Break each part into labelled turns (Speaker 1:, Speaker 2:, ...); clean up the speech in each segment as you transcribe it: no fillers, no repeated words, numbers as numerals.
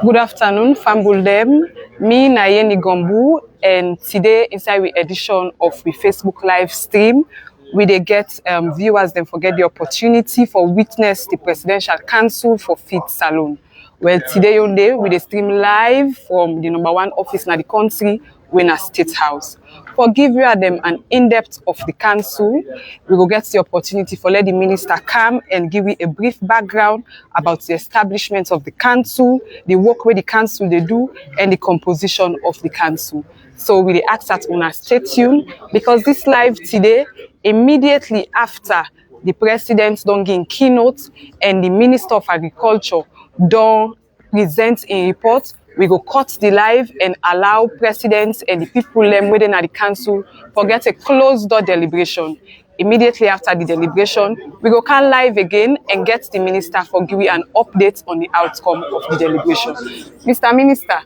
Speaker 1: Good afternoon, Fambuldem. Me, Nayeni Gombu, and today inside the edition of the Facebook live stream, we dey get viewers then forget the opportunity for witness the Presidential Council for Fit Salone. Well, today on day we dey stream live from the #1 office in the country, Winner State House. For give you them an in-depth of the council, we will get the opportunity for let the minister come and give you a brief background about the establishment of the council, the work where the council they do, and the composition of the council. So we dey ask that una stay tuned because this live today, immediately after the president don give keynote and the Minister of Agriculture don present a report, we go cut the live and allow presidents and the people within the council forget a closed door deliberation. Immediately after the deliberation, we go come live again and get the minister for giving an update on the outcome of the deliberation. Mr. Minister,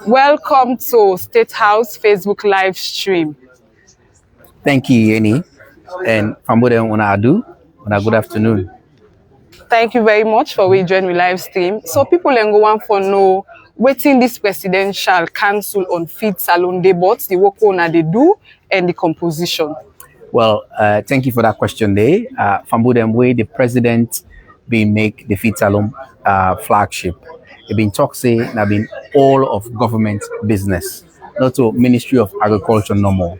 Speaker 1: welcome to State House Facebook live stream.
Speaker 2: Thank you, Yeni. And Famode Unadu, good afternoon.
Speaker 1: Thank you very much for we join the live stream. So people can go on for know waiting this Presidential Council on Fit Salone debate, the work on they do and the composition.
Speaker 2: Well, thank you for that question there. Famode way the president been make the Fit Salone flagship. It been talk say now been all of government business, not to Ministry of Agriculture no more.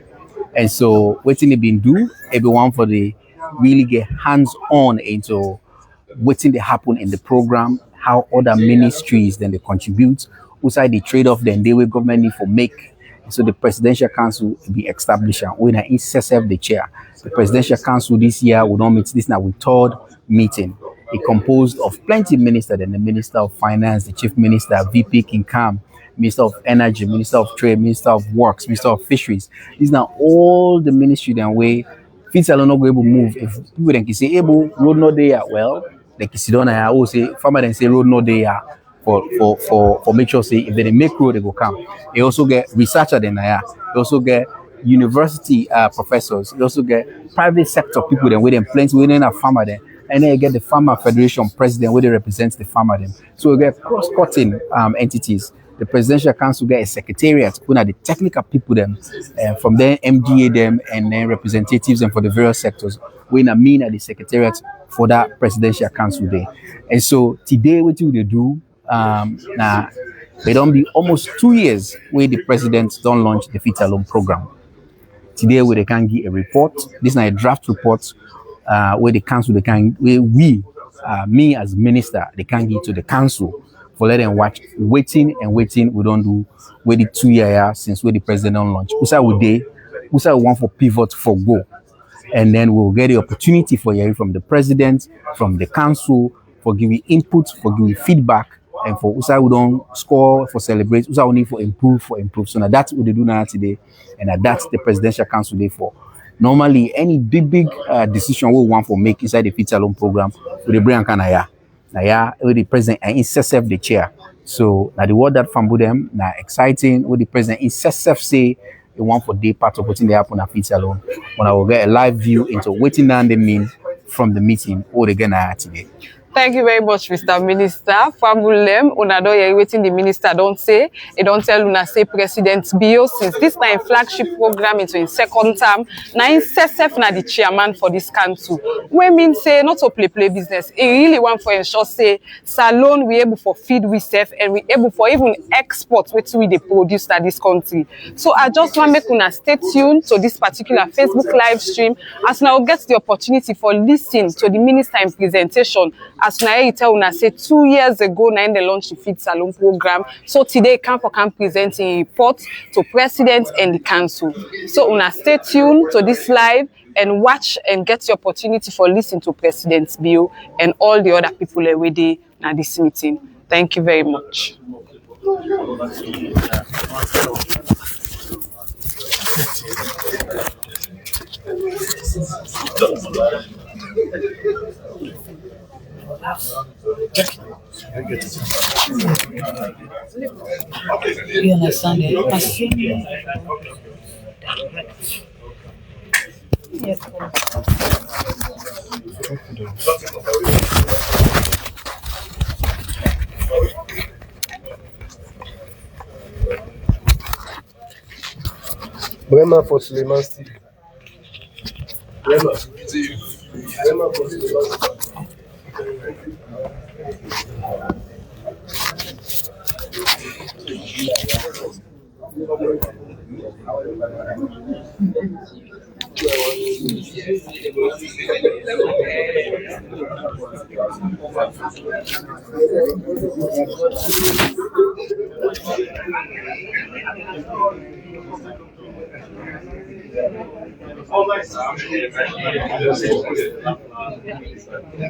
Speaker 2: And so waiting they been do everyone for the really get hands on into waiting they happen in the program, how other ministries then they contribute, outside the trade-off then they will government need for make. So the Presidential Council be established when I incessant the chair. The Presidential Council this year will not meet this now with third meeting. It composed of plenty ministers, then the Minister of Finance, the Chief Minister, VP Kinkam, Minister of Energy, Minister of Trade, Minister of Works, Minister of Fisheries. These now all the ministry then way Fit Salone not go able to move. If people then can say able road not there, well, they can sit down and I say farmer then say road not there for make sure say if they make road they go come. They also get researcher then they also get university professors. They also get private sector people then with them plenty within a farmer then. And then you get the Farmer Federation president where they represent the farmer then. So we get cross-cutting entities. The Presidential Council get a secretariat, who are the technical people them, from there MDA them and then representatives and for the various sectors. We mean at the secretariat for that Presidential Council day. And so today what they do, now they don't be almost 2 years where the president don't launch the Fit Salone program. Today where they can give a report. This is not a draft report where the council they can where we me as minister they can give to the council for let them watch waiting we don't do where the 2 year since where the president don't launch. Usa want for pivot for go. And then we'll get the opportunity for hearing from the president, from the council, for giving input, for giving feedback, and for Usa we don't score for celebrate, Usa we need for improve. So now that's what they do now today, and that's the Presidential Council day for. Normally, any big decision we want for make inside the Fit Salone program, we bring an kanaya. Now, with the president and incessant the chair. So now the word that from them now exciting with the president incessant say they want for day part of what's in the happen at Fit Salone. When I will get a live view into waiting down the mean from the meeting or the Ghana today.
Speaker 1: Thank you very much, Mr. Minister. Fambulem, una don hear waiting the minister don't say. He don't tell una say President Bio since this time flagship program into in second term. Now himself na the chairman for this council. We mean say not to play business. He really want for ensure say Salone we able for feed we self and we able for even export which we they produce at this country. So I just want make una stay tuned to this particular Facebook live stream as now get the opportunity for listening to the minister in presentation. As now tell una say 2 years ago now they launched the Fit Salone program. So today can present a report to president and the council. So una stay tuned to this live and watch and get the opportunity for listening to President Bio and all the other people already at this meeting. Thank you very much.
Speaker 3: You understand it? Yes.
Speaker 4: Vraiment for Suleiman Steve. Vraiment. Vraiment for Suleiman.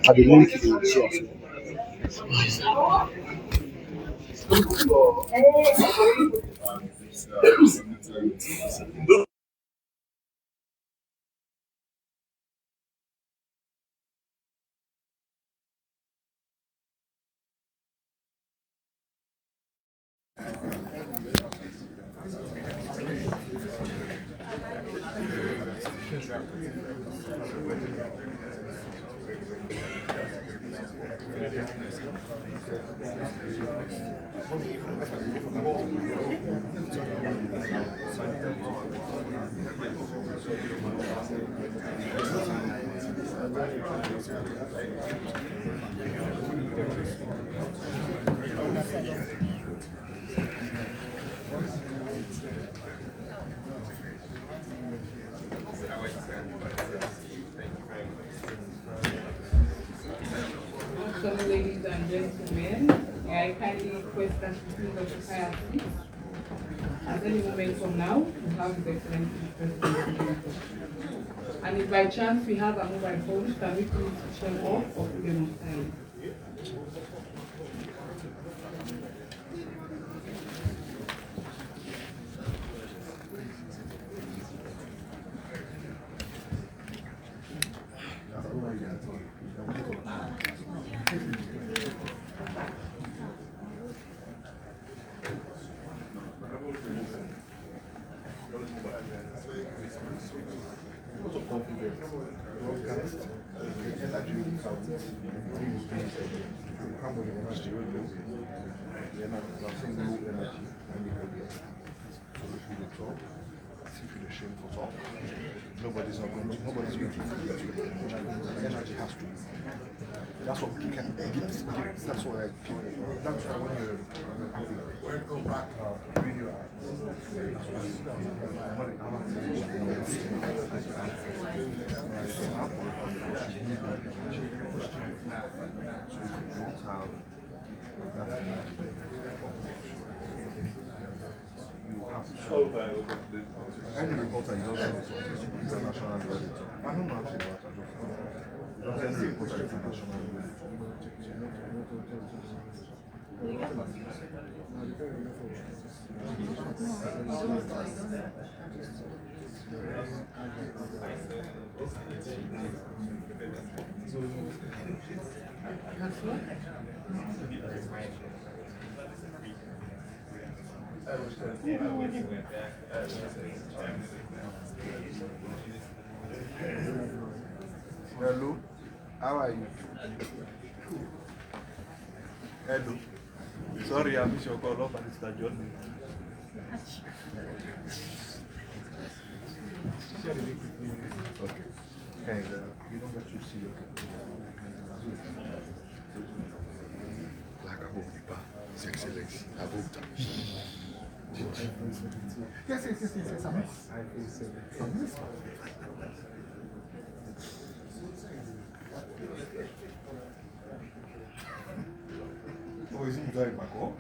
Speaker 4: I the link in the chat.
Speaker 1: So, ladies and gentlemen, I kindly request that you please occupy your seats. At any moment from now, we have His Excellency the President. And if by chance we have a mobile phone, can we please switch them off or put them on silent?
Speaker 5: Nobody's going to energy has to. That's what we can give. That's what that's why when you're any reporter you don't have international credit. I don't know actually what I do. You don't have any reporter international credit. Hello, how are you? Hello. Sorry, I missed your call off and it's the journey. Okay. And you don't get to see your like I hope you His Excellency. I hope that. Yes. Oh, is he driving back home?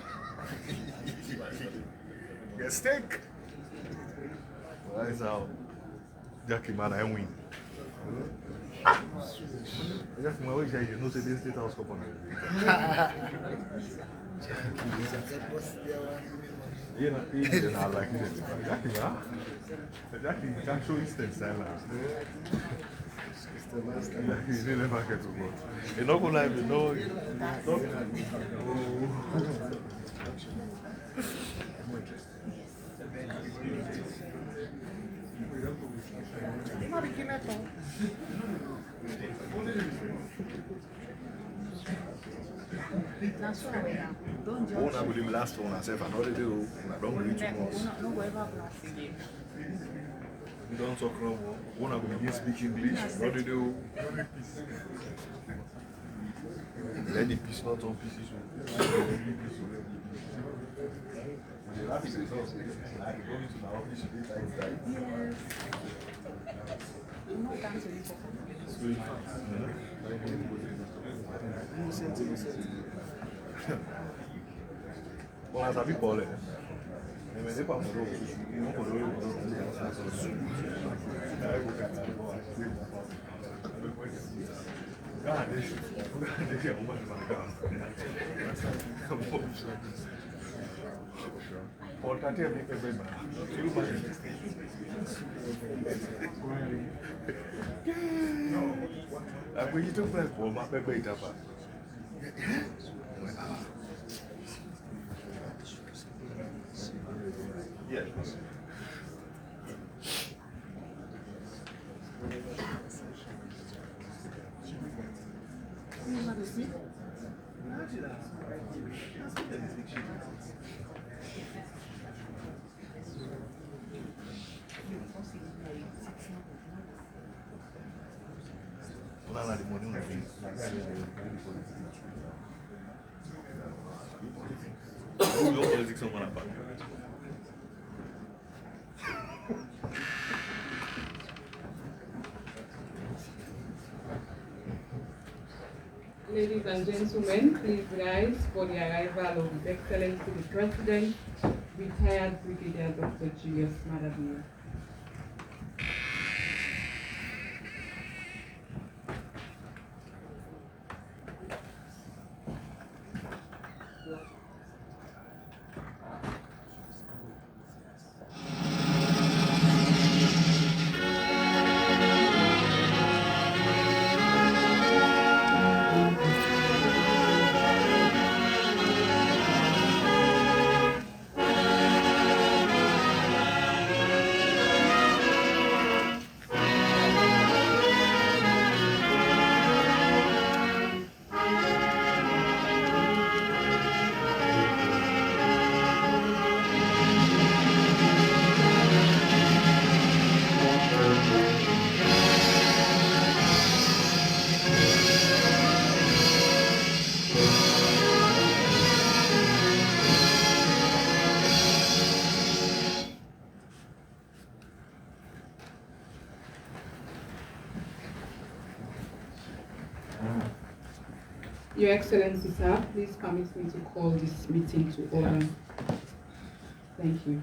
Speaker 5: Get steak. Well, that's how Jackie man I win. Jackie man, which I know say this state house couple. You know, he's not like this. Jackie man, Jackie can show instant silence. He's in the market to go. You're not going to have no. Una will last one, I said, I know they do. I don't read too much. We don't talk no more. One of them speak English. What do you do? Let the piece not on pieces. Bon, là, ça vit pas là. Mais c'est pas pour l'eau. Ils vont pour l'eau. Après, il te plaît pour ma bébé, il t'a pas. Yes. On a des moyens de politique, on n'a pas.
Speaker 1: Ladies and gentlemen, please rise for the arrival of His Excellency the President, retired Brigadier Dr. Julius Madabia. Your Excellency, sir, please permit me to call this meeting to order. Thank you.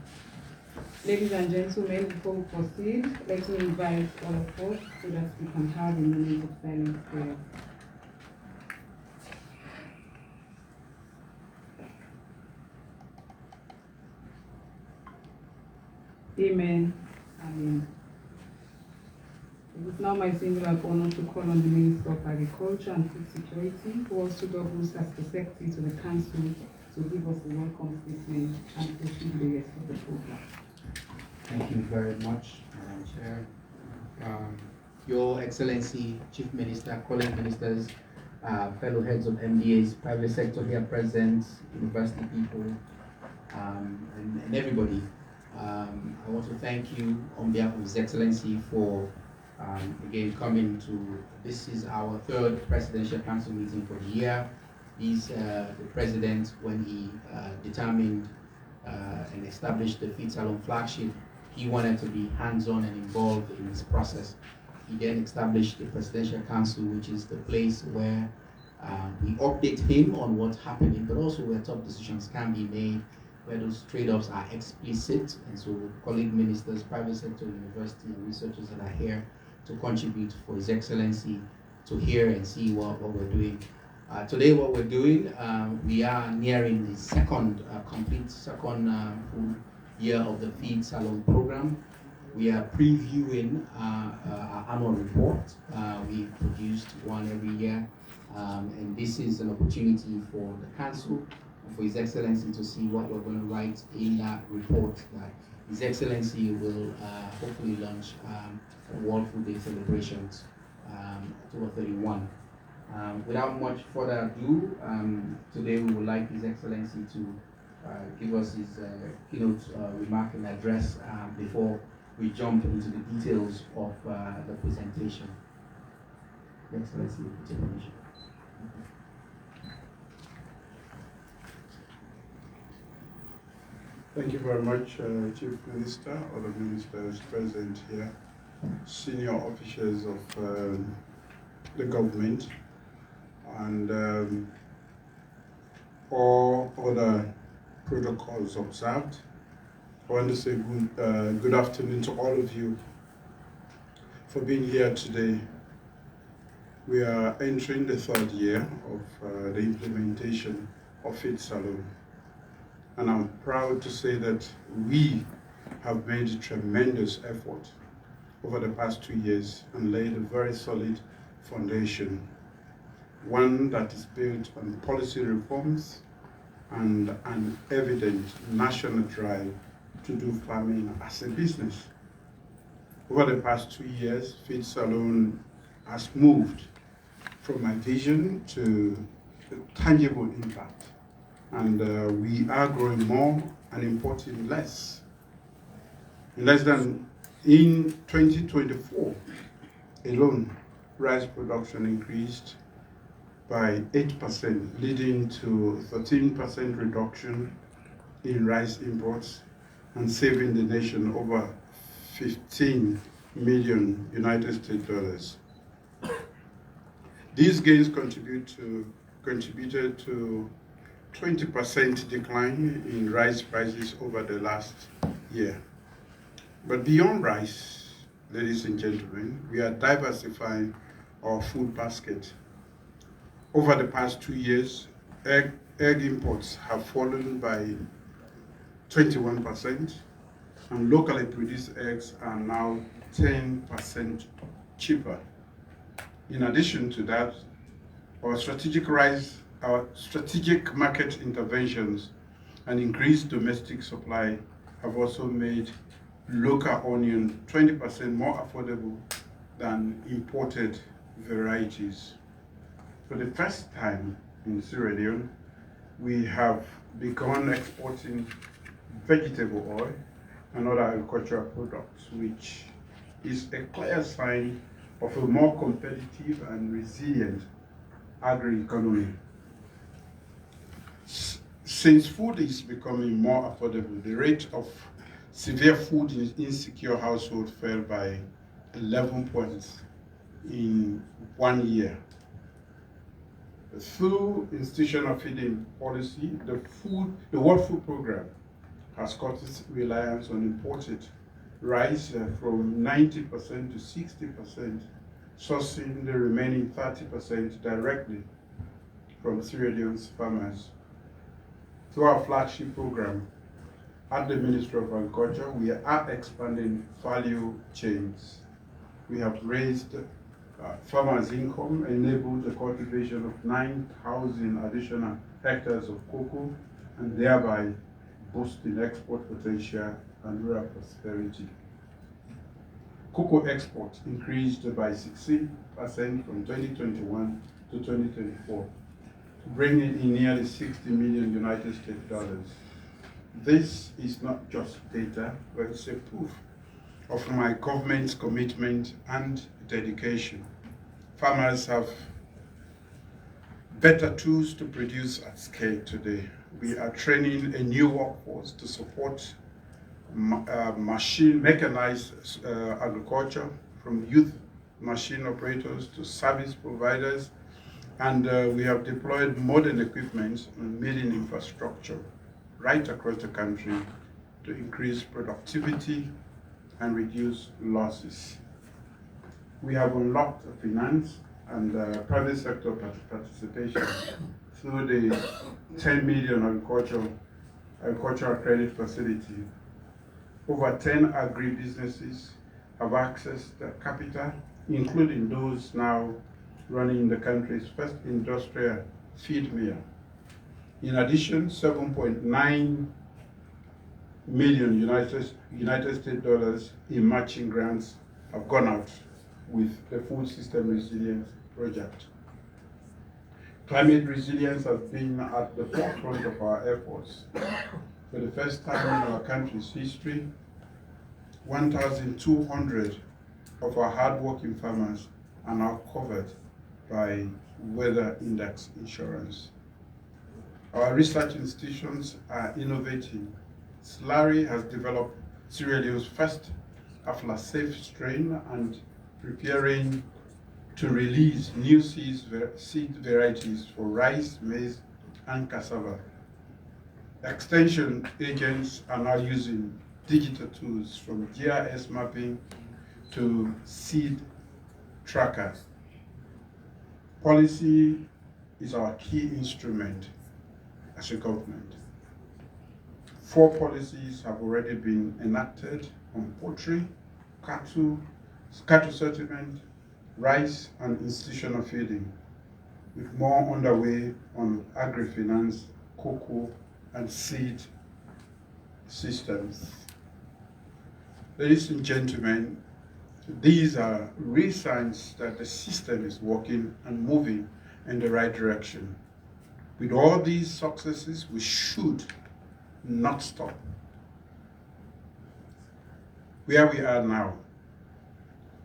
Speaker 1: Ladies and gentlemen, before we proceed, let me invite all of us so that we can have a moment of silent prayer. Amen. Amen. It is now my singular honor to call on the Minister of Agriculture and Food Security, who also doubles as the Secretary to the Council, to give us a welcome statement and proceed with the rest of the program.
Speaker 6: Thank you very much, Madam Chair. Your Excellency, Chief Minister, colleague ministers, fellow heads of MDAs, private sector here present, university people, and everybody. I want to thank you on behalf of His Excellency for again coming to, this is our third Presidential Council meeting for the year. He's the President, when he determined and established the Feed Salone flagship, he wanted to be hands-on and involved in this process. He then established the Presidential Council, which is the place where we update him on what's happening, but also where tough decisions can be made, where those trade-offs are explicit. And so colleague ministers, private sector, university, and researchers that are here to contribute for His Excellency to hear and see what we're doing. Today what we're doing, we are nearing the complete second full year of the Feed Salone program. We are previewing our annual report. We produced one every year, and this is an opportunity for the Council and for His Excellency to see what we're going to write in that report that His Excellency will hopefully launch World Food Day celebrations, October 31. Without much further ado, today we would like His Excellency to give us his keynote remark and address before we jump into the details of the presentation. Your Excellency, with your permission.
Speaker 7: Thank you very much, Chief Minister, other ministers present here, senior officials of the government, and all other protocols observed. I want to say good afternoon to all of you for being here today. We are entering the third year of the implementation of Salone. And I'm proud to say that we have made a tremendous effort over the past 2 years and laid a very solid foundation, one that is built on policy reforms and an evident national drive to do farming as a business. Over the past 2 years, Salone has moved from a vision to a tangible impact. And we are growing more and importing less. In 2024 alone, rice production increased by 8%, leading to 13% reduction in rice imports and saving the nation over 15 million United States dollars. These gains contributed to 20% decline in rice prices over the last year. But beyond rice, ladies and gentlemen, we are diversifying our food basket. Over the past 2 years, egg imports have fallen by 21%, and locally produced eggs are now 10% cheaper. In addition to that, our strategic market interventions and increased domestic supply have also made local onion 20% more affordable than imported varieties. For the first time in Sierra Leone, we have begun exporting vegetable oil and other agricultural products, which is a clear sign of a more competitive and resilient agri-economy. Since food is becoming more affordable, the rate of severe food insecure households fell by 11 points in 1 year. Through institutional feeding policy, the World Food Programme has cut its reliance on imported rice from 90% to 60%, sourcing the remaining 30% directly from Sierra Leone's farmers. Through our flagship program at the Ministry of Agriculture, we are expanding value chains. We have raised farmers' income, enabled the cultivation of 9,000 additional hectares of cocoa, and thereby boosting export potential and rural prosperity. Cocoa exports increased by 16% from 2021 to 2024, bringing in nearly 60 million United States dollars. This is not just data, but it's a proof of my government's commitment and dedication. Farmers have better tools to produce at scale today. We are training a new workforce to support mechanized agriculture, from youth machine operators to service providers, and we have deployed modern equipment and milling infrastructure right across the country to increase productivity and reduce losses. We have unlocked finance and private sector participation through the 10 million agricultural credit facility. Over 10 agri-businesses have accessed capital, including those now running the country's first industrial feed mill. In addition, 7.9 million United States dollars in matching grants have gone out with the Food System Resilience Project. Climate resilience has been at the forefront of our efforts. For the first time in our country's history, 1,200 of our hardworking farmers are now covered by weather index insurance. Our research institutions are innovating. Slurry has developed Sierra Leone's first aflasafe strain and preparing to release new seed varieties for rice, maize, and cassava. Extension agents are now using digital tools from GIS mapping to seed trackers. Policy is our key instrument as a government. 4 policies have already been enacted on poultry, cattle settlement, rice, and institutional feeding, with more underway on agri-finance, cocoa, and seed systems. Ladies and gentlemen, these are real signs that the system is working and moving in the right direction. With all these successes, we should not stop. Where we are now,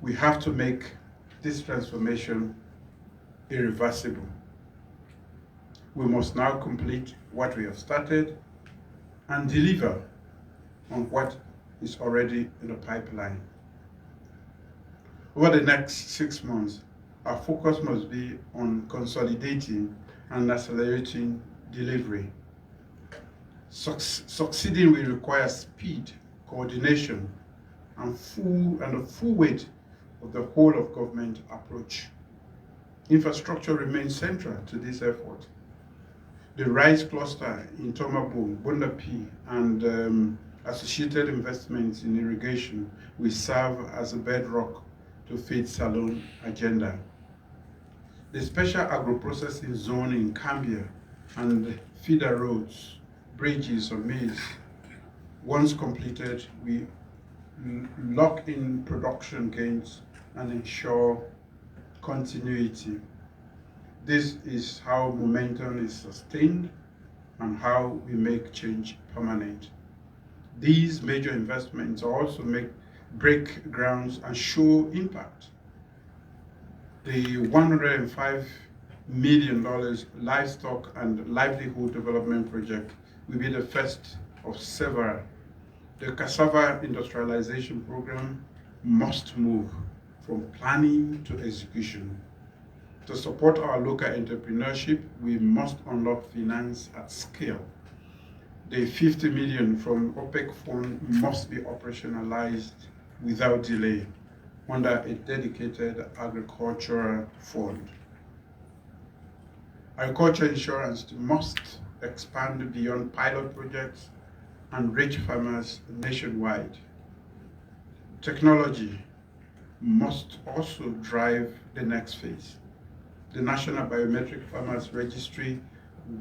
Speaker 7: we have to make this transformation irreversible. We must now complete what we have started and deliver on what is already in the pipeline. Over the next 6 months, our focus must be on consolidating and accelerating delivery. Succeeding will require speed, coordination, and the full weight of the whole of government approach. Infrastructure remains central to this effort. The rice cluster in Tomabong, Bundapi, and associated investments in irrigation will serve as a bedrock to feed Salone agenda. The special agro-processing zone in Cambia and feeder roads, bridges, or mills, once completed, we lock in production gains and ensure continuity. This is how momentum is sustained and how we make change permanent. These major investments also break grounds and show impact. The $105 million livestock and livelihood development project will be the first of several. The cassava industrialization program must move from planning to execution. To support our local entrepreneurship, we must unlock finance at scale. The 50 million from OPEC fund must be operationalized without delay under a dedicated agricultural fund. Agriculture insurance must expand beyond pilot projects and reach farmers nationwide. Technology must also drive the next phase. The National Biometric Farmers Registry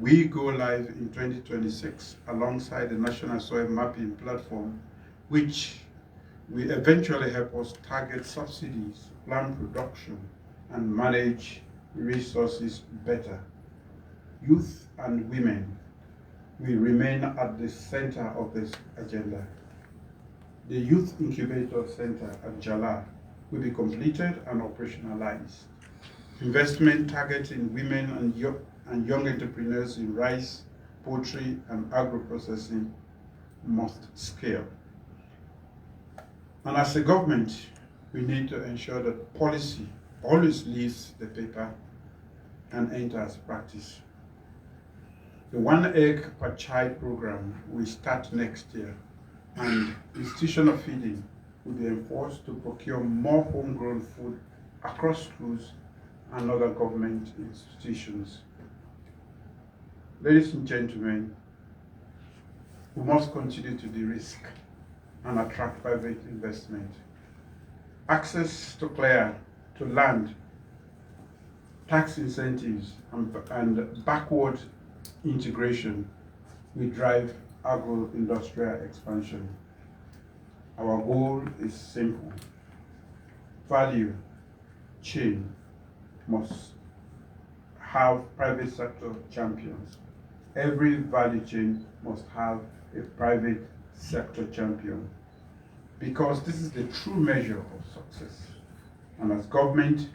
Speaker 7: will go live in 2026 alongside the National Soil Mapping Platform, which will eventually help us target subsidies, plan production, and manage resources better. Youth and women will remain at the center of this agenda. The Youth Incubator Center at Jala will be completed and operationalized. Investment targeting women and young entrepreneurs in rice, poultry, and agro-processing must scale. And as a government, we need to ensure that policy always leaves the paper and enters practice. The 1 egg per child program will start next year, and institutional feeding will be enforced to procure more homegrown food across schools and other government institutions. Ladies and gentlemen, we must continue to de-risk and attract private investment. Access to land, tax incentives, and backward integration will drive agro-industrial expansion. Our goal is simple. Value chain must have private sector champions. Every value chain must have a private sector champion. because this is the true measure of success. And as government,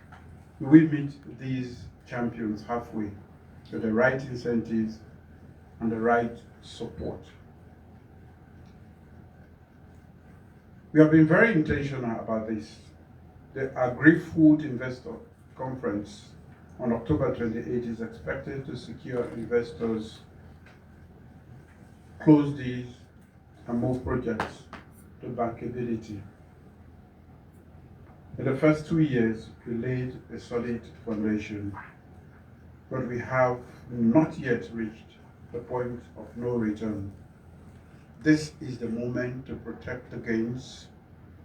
Speaker 7: we meet these champions halfway with the right incentives and the right support. We have been very intentional about this. The Agri-Food Investor Conference on October 28 is expected to secure investors, close deals, and move projects to bankability. In the first 2 years, we laid a solid foundation, but we have not yet reached the point of no return. This is the moment to protect the gains,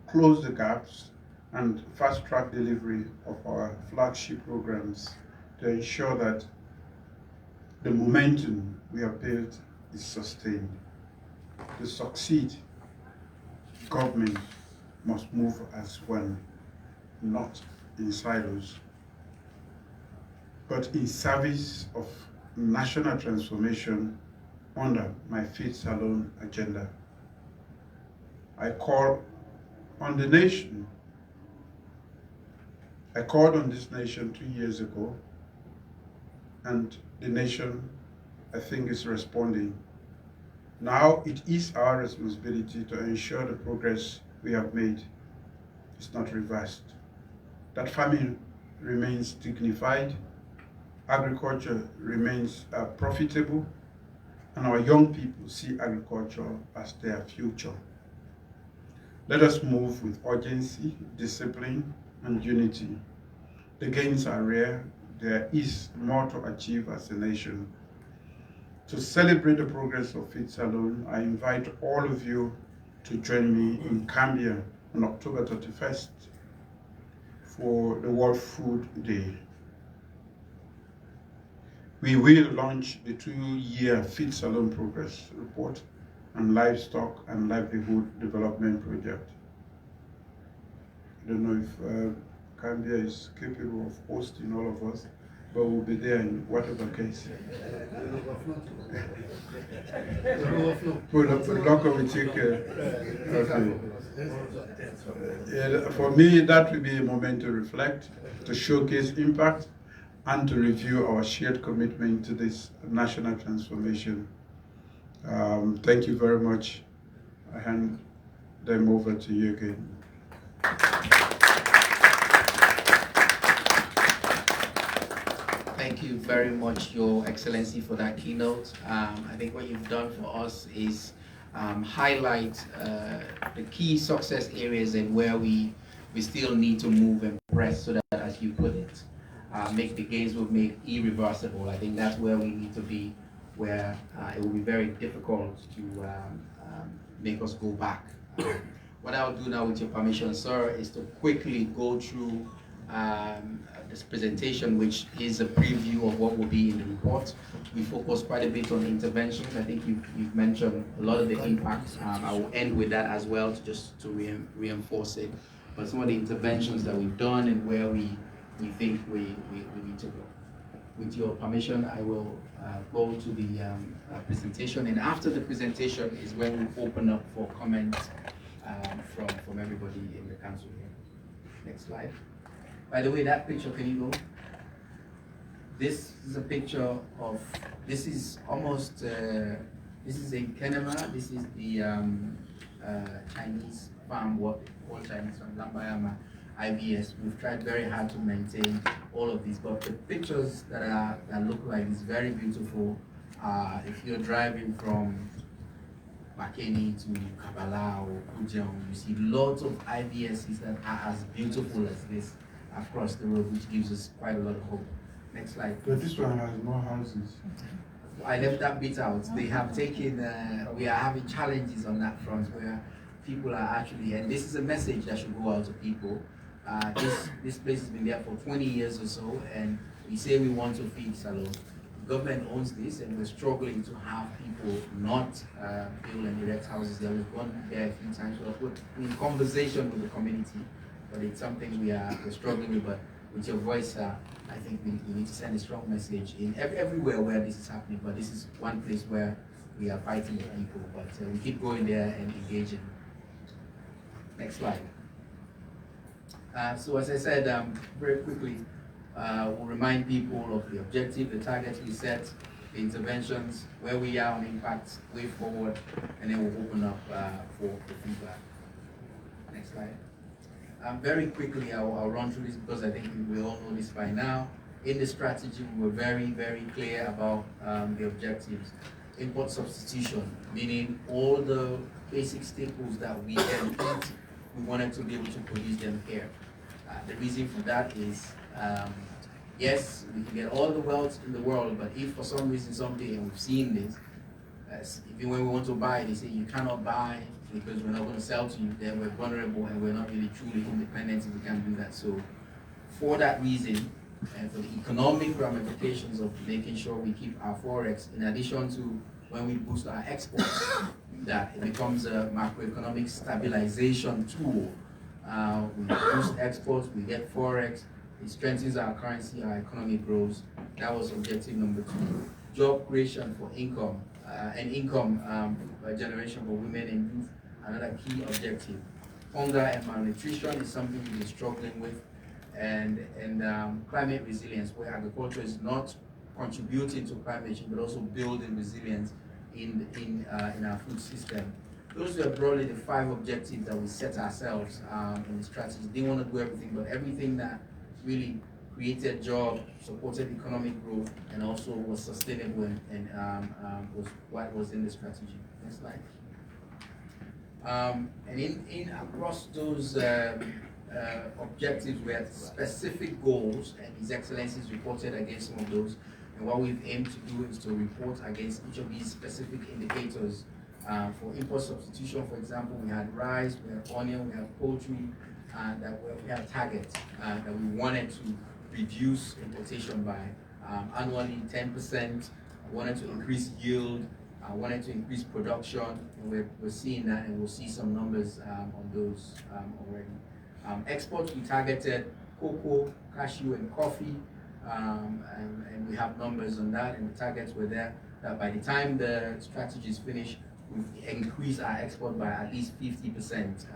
Speaker 7: close the gaps, and fast-track delivery of our flagship programs to ensure that the momentum we have built is sustained. To succeed, government must move as one, not in silos, but in service of national transformation under my Feed Salone agenda. I called on this nation 2 years ago, and the nation, I think, is responding. Now it is our responsibility to ensure the progress we have made is not reversed, that farming remains dignified, agriculture remains profitable, and our young people see agriculture as their future. Let us move with urgency, discipline, and unity. The gains are rare. There is more to achieve as a nation. To celebrate the progress of Feed Salone, I invite all of you to join me in Cambia on October 31st for the World Food Day. We will launch the 2-year Feed Salone Progress Report and Livestock and Livelihood Development Project. I don't know if Cambia is capable of hosting all of us, but we'll be there in whatever case. For me, that will be a moment to reflect, to showcase impact, and to review our shared commitment to this national transformation. Thank you very much. I hand them over to you again.
Speaker 6: Thank you very much, Your Excellency, for that keynote. I think what you've done for us is highlight the key success areas and where we still need to move and press so that, as you put it, make the gains we've made irreversible. I think that's where we need to be, where it will be very difficult to make us go back. What I'll do now, with your permission, sir, is to quickly go through this presentation, which is a preview of what will be in the report. We focus quite a bit on interventions. I think you've mentioned a lot of the impacts. I will end with that as well, to reinforce it. But some of the interventions that we've done and where we think we need to go. With your permission, I will go to the presentation, and after the presentation is when we open up for comments from everybody in the council here. Next slide. By the way, that picture, can you go? This is a picture of, this is almost, this is in Kenema. This is the Chinese farm, all Chinese from Lambayama IBS. We've tried very hard to maintain all of these, but the pictures that look like is very beautiful. If you're driving from Makeni to Kabala or Kujeong, you see lots of IBSs that are as beautiful as this across the road, which gives us quite a lot of hope. Next slide.
Speaker 7: But this one has more houses.
Speaker 6: I left that bit out. They have taken, we are having challenges on that front where people are actually, and this is a message that should go out to people. This place has been there for 20 years or so, and we say we want to feed Salone. The government owns this, and we're struggling to have people not build and erect houses there. We've gone there a few times. We're in conversation with the community, but it's something we're struggling with. But with your voice, I think we need to send a strong message in everywhere where this is happening. But this is one place where we are fighting with people. But we keep going there and engaging. Next slide. So as I said, very quickly, we'll remind people of the objective, the targets we set, the interventions, where we are on impact, way forward, and then we'll open up for feedback. Next slide. Very quickly, I'll run through this because I think we all know this by now. In the strategy, we were very, very clear about the objectives. Import substitution, meaning all the basic staples that we can eat, we wanted to be able to produce them here. The reason for that is, yes, we can get all the wealth in the world, but if for some reason someday, and we've seen this, even when we want to buy, they say you cannot buy because we're not going to sell to you, then we're vulnerable and we're not really truly independent if we can't do that. So for that reason, and for the economic ramifications of making sure we keep our forex, in addition to when we boost our exports, that it becomes a macroeconomic stabilization tool. We boost exports, we get forex, it strengthens our currency, our economy grows. That was objective number 2. Job creation for income, and income generation for women and youth, another key objective. Hunger and malnutrition is something we've been struggling with, and climate resilience, where agriculture is not contributing to climate change, but also building resilience in our food system. Those were broadly the 5 objectives that we set ourselves in the strategy. Didn't want to do everything, but everything that really created jobs, supported economic growth, and also was sustainable and was what was in the strategy. Next slide. And in across those objectives, we had specific goals, and His Excellencies reported against some of those. And what we've aimed to do is to report against each of these specific indicators. For import substitution, for example, we had rice, we had onion, we had poultry, we had targets that we wanted to reduce importation by annually 10%. We wanted to increase yield, wanted to increase production, and we're seeing that, and we'll see some numbers on those already. Exports, we targeted cocoa, cashew, and coffee, and we have numbers on that, and the targets were there. That by the time the strategy is finished, we've increased our export by at least 50%,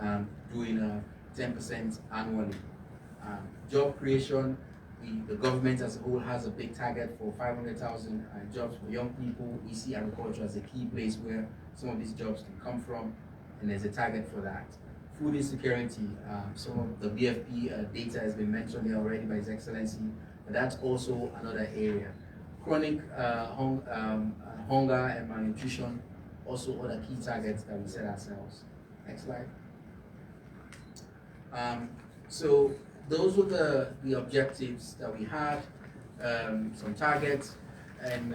Speaker 6: doing 10% annually. Job creation, the government as a whole has a big target for 500,000 jobs for young people. We see agriculture as a key place where some of these jobs can come from, and there's a target for that. Food insecurity, some of the BFP data has been mentioned here already by His Excellency, but that's also another area. Chronic hunger and malnutrition, also other key targets that we set ourselves. Next slide. So those were the objectives that we had, some targets, and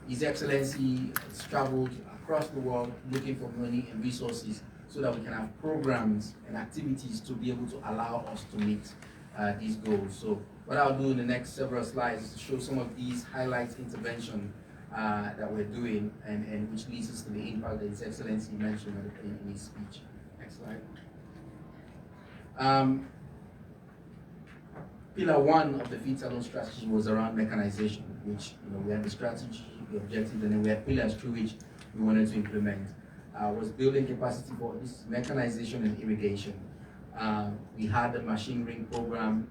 Speaker 6: His Excellency has traveled across the world looking for money and resources so that we can have programs and activities to be able to allow us to meet these goals. So what I'll do in the next several slides is to show some of these highlight interventions that we're doing, and which leads us to the impact that His Excellency mentioned in his speech. Next slide. Pillar 1 of the Feed Salone strategy was around mechanization, which we had the strategy, the objective, and then we had pillars through which we wanted to implement. Was building capacity for this mechanization and irrigation. We had the machine ring program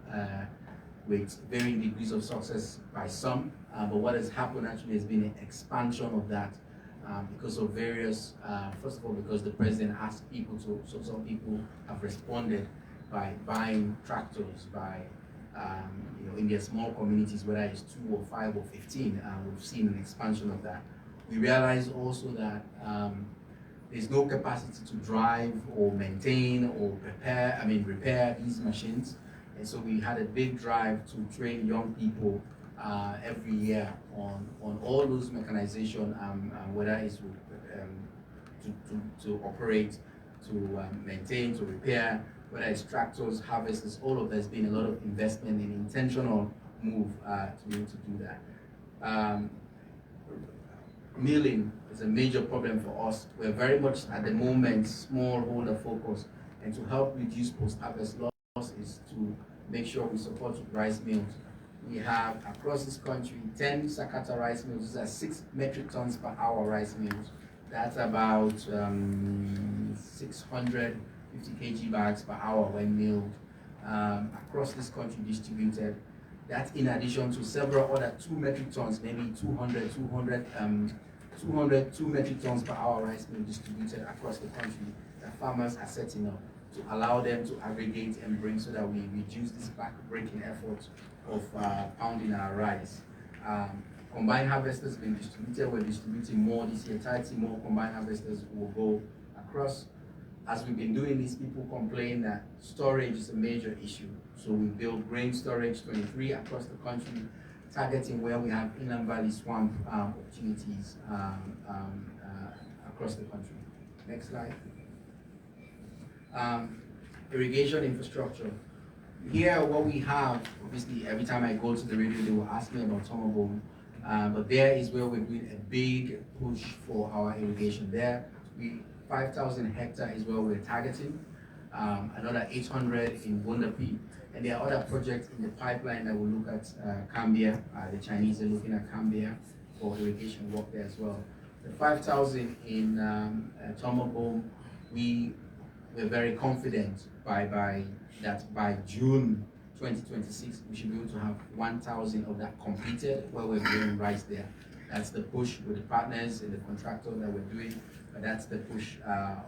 Speaker 6: with varying degrees of success by some, but what has happened actually has been an expansion of that because of various, first of all, because the president asked people to, so some people have responded by buying tractors, by in their small communities, whether it's 2 or 5 or 15, we've seen an expansion of that. We realized also that there's no capacity to drive or maintain or repair these machines. And so we had a big drive to train young people every year on all those mechanization, whether it's to operate, to maintain, to repair, whether it's tractors, harvesters, all of there's been a lot of investment and intentional move to be able to do that. Milling is a major problem for us. We're very much at the moment smallholder focused, and to help reduce post-harvest loss is to make sure we support rice mills. We have across this country 10 Sakata rice mills. These are 6 metric tons per hour rice mills. That's about 650 50 kg bags per hour when milled across this country distributed. That's in addition to several other 2 metric tons, maybe 2 metric tons per hour rice mill distributed across the country that farmers are setting up to allow them to aggregate and bring so that we reduce this back-breaking effort of pounding our rice. Combined harvesters have been distributed. We're distributing more this year. 30 more combined harvesters will go across. As we've been doing this, people complain that storage is a major issue. So we built grain storage 23 across the country, targeting where we have inland valley swamp opportunities across the country. Next slide. Irrigation infrastructure. Here, what we have, obviously, every time I go to the radio, they will ask me about Tomobone, but there is where we're doing a big push for our irrigation. There, 5,000 hectares is where we're targeting, another 800 in Wunderpi, and there are other projects in the pipeline that will look at Cambia. The Chinese are looking at Cambia for irrigation work there as well. The 5,000 in Tomobone, we're very confident by June 2026, we should be able to have 1,000 of that completed where we're doing rice there. That's the push with the partners and the contractor that we're doing, but that's the push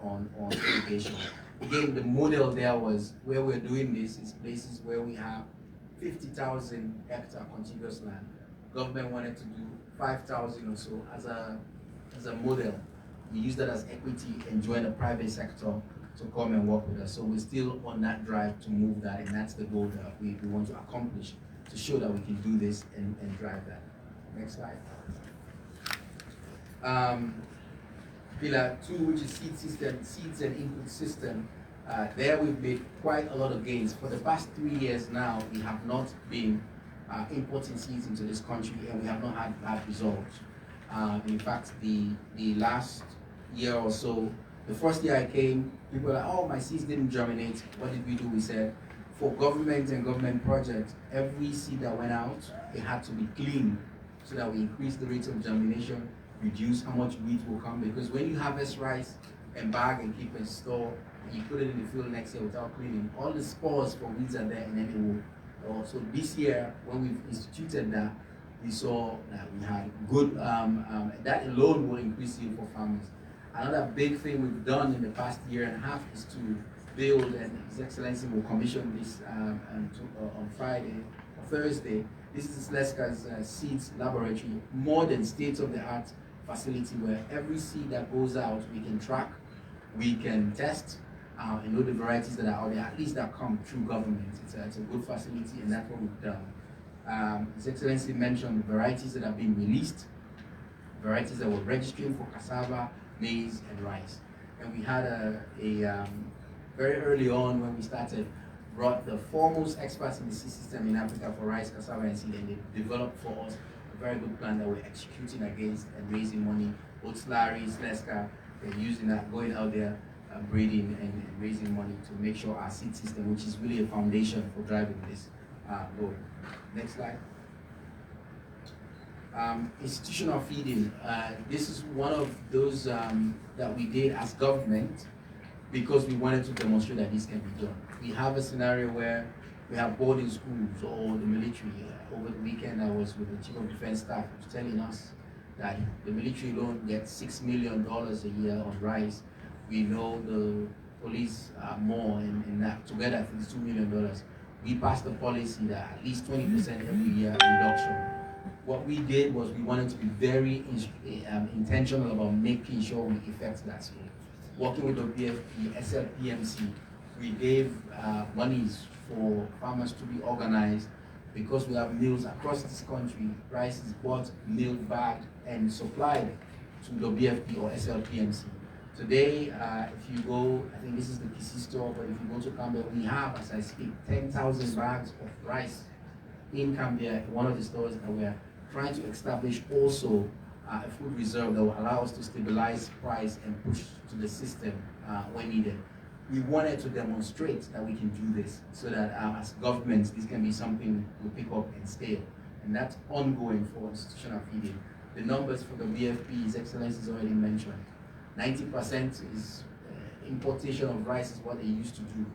Speaker 6: on irrigation. Again, the model there was where we're doing this is places where we have 50,000 hectare contiguous land. Government wanted to do 5,000 or so as a model. We use that as equity and join the private sector to come and work with us. So we're still on that drive to move that, and that's the goal that we want to accomplish, to show that we can do this and drive that. Next slide. Pillar 2, which is seeds and input system. There we've made quite a lot of gains. For the past 3 years now, we have not been importing seeds into this country, and we have not had bad results. In fact, the last year or so, the first year I came, people were like, oh, my seeds didn't germinate. What did we do? We said, for government and government projects, every seed that went out, it had to be cleaned so that we increase the rate of germination, reduce how much weeds will come. Because when you harvest rice and bag and keep and store, and you put it in the field next year without cleaning, all the spores for weeds are there, and then it will. So this year, when we've instituted that, we saw that we had good, that alone will increase yield for farmers. Another big thing we've done in the past year and a half is to build, and His Excellency will commission this on Friday or Thursday. This is Leska's seeds laboratory, modern state-of-the-art facility where every seed that goes out we can track, we can test, and know the varieties that are out there, at least that come through government. It's a good facility, and that's what we've done. His Excellency mentioned varieties that have been released, varieties that were registering for cassava, maize, and rice. And we had very early on when we started, brought the foremost experts in the seed system in Africa for rice, cassava, and seed, and they developed for us a very good plan that we're executing against and raising money. Both Larry, Leska, they're using that, going out there, breeding and raising money to make sure our seed system, which is really a foundation for driving this, goal. Next slide. Institutional feeding. This is one of those that we did as government because we wanted to demonstrate that this can be done. We have a scenario where we have boarding schools or the military. Over the weekend, I was with the Chief of Defense Staff, who was telling us that the military alone gets $6 million a year on rice. We know the police are more, and that together I think it's $2 million. We passed a policy that at least 20% every year reduction. What we did was we wanted to be very intentional about making sure we effect that scale. Working with the BFP, SLPMC, we gave monies for farmers to be organized because we have mills across this country. Rice is bought, milled, bagged, and supplied to the BFP or SLPMC. Today, if you go, I think this is the Kisi store, but if you go to Cambia, we have, as I speak, 10,000 bags of rice in Cambia, one of the stores that we're trying to establish also a food reserve that will allow us to stabilize price and push to the system when needed. We wanted to demonstrate that we can do this so that as governments, this can be something we pick up and scale. And that's ongoing for institutional feeding. The numbers for the BFP, His Excellency has already mentioned. 90% is importation of rice is what they used to do.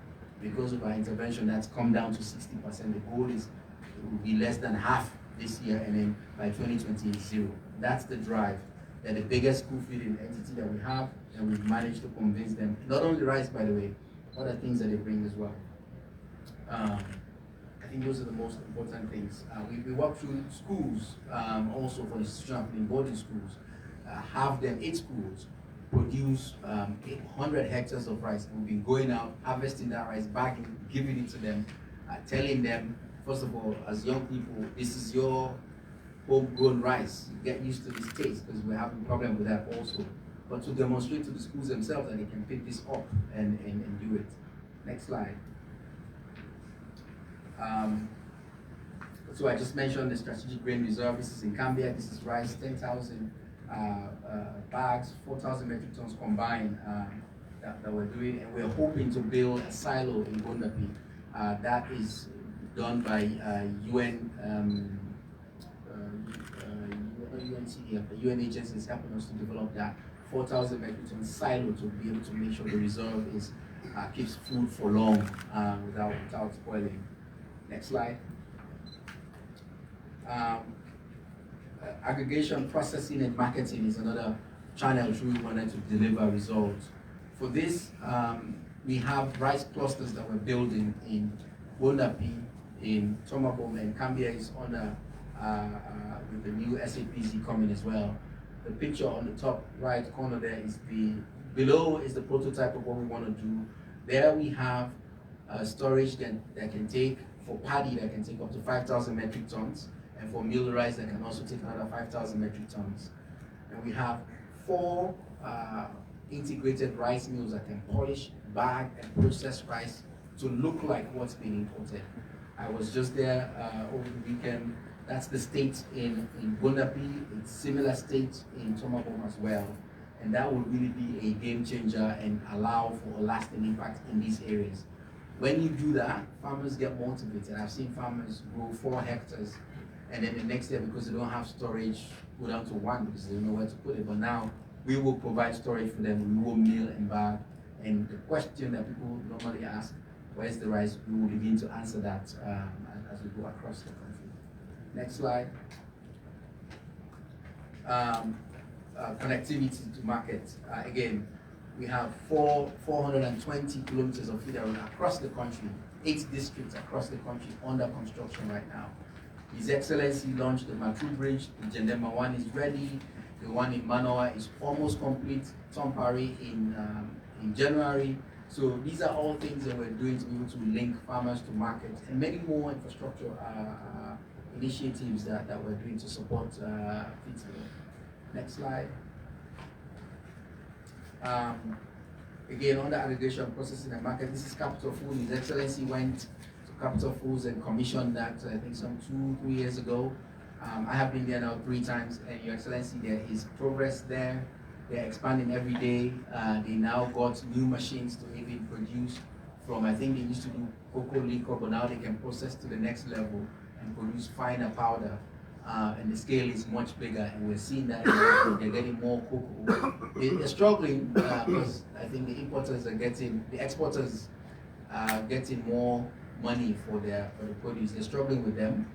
Speaker 6: Because of our intervention, that's come down to 60%. The goal is it will be less than half this year, and then by 2020 it's zero. That's the drive. They're the biggest school feeding entity that we have, and we've managed to convince them, not only rice, by the way, other things that they bring as well. I think those are the most important things. We work through schools, also for institutional feeding, boarding schools, have them 8 schools produce 800 hectares of rice. And we've been going out, harvesting that rice, bagging, giving it to them, telling them, first of all, as young people, this is your homegrown rice. Get used to this taste, because we're having a problem with that also. But to demonstrate to the schools themselves that they can pick this up and do it. Next slide. So I just mentioned the strategic grain reserve. This is in Gambia. This is rice, 10,000 bags, 4,000 metric tons combined that we're doing, and we're hoping to build a silo in Bundapi. That is done by UN. UNCDF, the UN agency is helping us to develop that 4,000 metric ton silo to be able to make sure the reserve is keeps food for long without spoiling. Next slide. Aggregation, processing, and marketing is another channel through we wanted to deliver results. For this, we have rice clusters that we're building in Bundapi, in Tomabom, and Gambia is on with the new SAPZ coming as well. The picture on the top right corner there is below is the prototype of what we want to do. There we have storage that can take, for paddy that can take up to 5,000 metric tons, and for meal rice that can also take another 5,000 metric tons. And we have 4 integrated rice mills that can polish, bag, and process rice to look like what's being imported. I was just there over the weekend. That's the state in Bundapi. It's similar state in Tomabom as well. And that will really be a game changer and allow for a lasting impact in these areas. When you do that, farmers get motivated. I've seen farmers grow 4 hectares, and then the next year, because they don't have storage, go down to 1 because they don't know where to put it. But now we will provide storage for them. We will mill and bag. And the question that people normally ask, where's the rice? We will begin to answer that as we go across the country. Next slide. Connectivity to market. Again, we have 420 kilometers of feeder road across the country, 8 districts across the country under construction right now. His Excellency launched the Matru Bridge. The Jendema one is ready. The one in Manoa is almost complete. Tompari in January. So these are all things that we're doing to be able to link farmers to market, and many more infrastructure initiatives that we're doing to support feed. Next slide. Again, on the aggregation, processing, and market, this is Capital Food. His Excellency went to Capital Foods and commissioned that, I think, some 2-3 years ago. I have been there now 3 times, and Your Excellency, there is progress there. They're expanding every day. They now got new machines to even produce from, I think they used to do cocoa liquor, but now they can process to the next level and produce finer powder. And the scale is much bigger, and we're seeing that they're getting more cocoa. They're struggling because I think the importers are getting, the exporters are getting more money for the produce. They're struggling with them,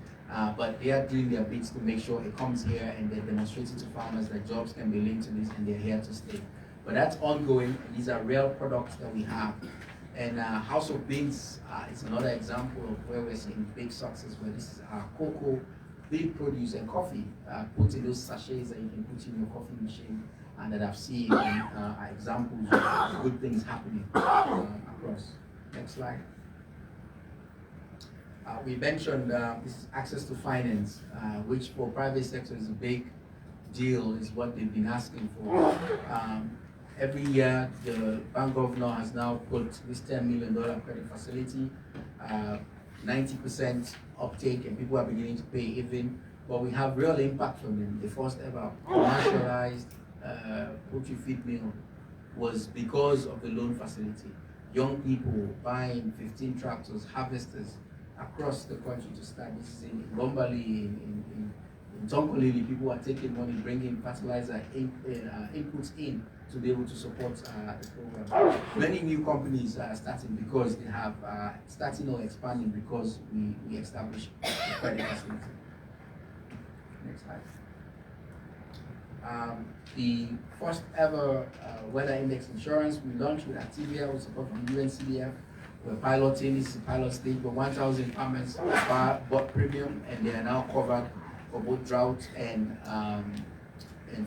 Speaker 6: but they are doing their bits to make sure it comes here, and they're demonstrating to farmers that jobs can be linked to this, and they're here to stay. But that's ongoing. These are real products that we have. And House of Beans is another example of where we're seeing big success, where this is our cocoa, big produce, and coffee put in those sachets that you can put in your coffee machine, and that I've seen examples of good things happening across. Next slide. We mentioned this is access to finance, which for private sector is a big deal, is what they've been asking for. Every year, the bank governor has now put this $10 million credit facility, 90% uptake, and people are beginning to pay even. But we have real impact from them. The first ever commercialized poultry feed mill was because of the loan facility. Young people buying 15 tractors, harvesters across the country to start. This is in Gombali, in In Tonkolili, people are taking money, bringing fertilizer inputs in to be able to support the program. Many new companies are starting because they have starting or expanding because we established the credit facility. Next slide. The first ever weather index insurance we launched with Activia with support from UNCDF. We're piloting, this is a pilot stage, but 1,000 farmers bought premium and they are now covered for both drought and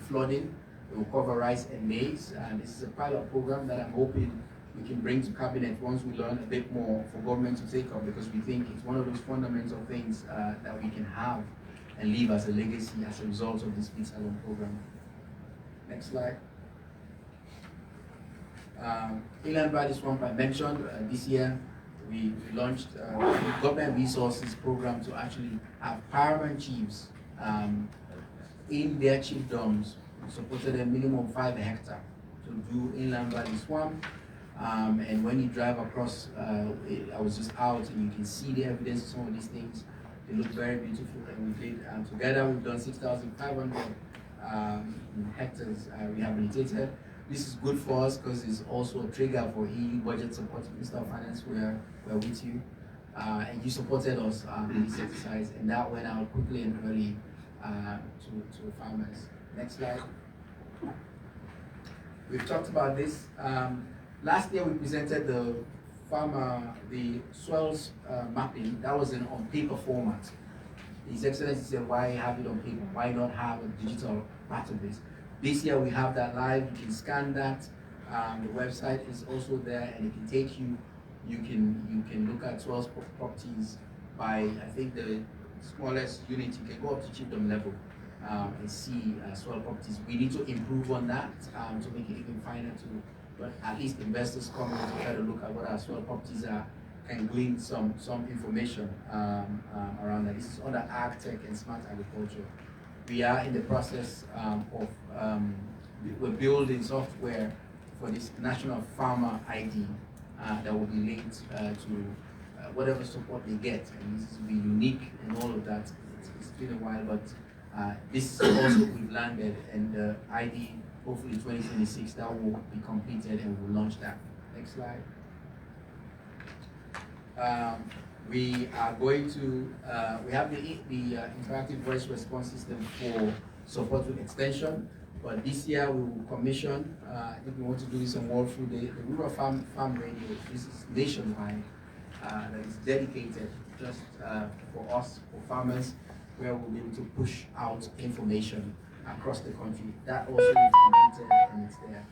Speaker 6: flooding. It will cover rice and maize, and this is a pilot program that I'm hoping we can bring to cabinet once we learn a bit more for government to take up, because we think it's one of those fundamental things that we can have and leave as a legacy as a result of this Feed Salone program. Next slide. Inland Valley Swamp I mentioned, this year we launched a government resources program to actually have paramount chiefs in their chiefdoms. We supported a minimum 5 hectares to do Inland Valley Swamp. And when you drive across, I was just out and you can see the evidence of some of these things. They look very beautiful, and we did together we've done 6,500 hectares rehabilitated. This is good for us because it's also a trigger for EU budget support. Minister of Finance, we're with you, and you supported us in this exercise, and that went out quickly and early to farmers. Next slide. We've talked about this. Last year we presented the soils mapping. That was on paper format. His Excellency said, why have it on paper? Why not have a digital part of this? This year we have that live. You can scan that. The website is also there, and it can take you. You can look at soils properties by, I think, the smallest unit. You can go up to chiefdom level and see soil properties. We need to improve on that to make it even finer too. But at least investors come in to try to look at what our soil properties are, can glean some information around that. This is under ag tech and smart agriculture. We are in the process we're building software for this national farmer ID that will be linked to whatever support they get, and this will be unique and all of that. It's been a while, but this is also we've landed, and the ID hopefully 2026 that will be completed and we'll launch that. Next slide. We are going to, we have the interactive voice response system for support with extension, but this year we will commission, I think we want to do this on World Food Day, the Rural Farm Radio. This is nationwide, that is dedicated just for us, for farmers, where we'll be able to push out information across the country. That also is completed and it's there.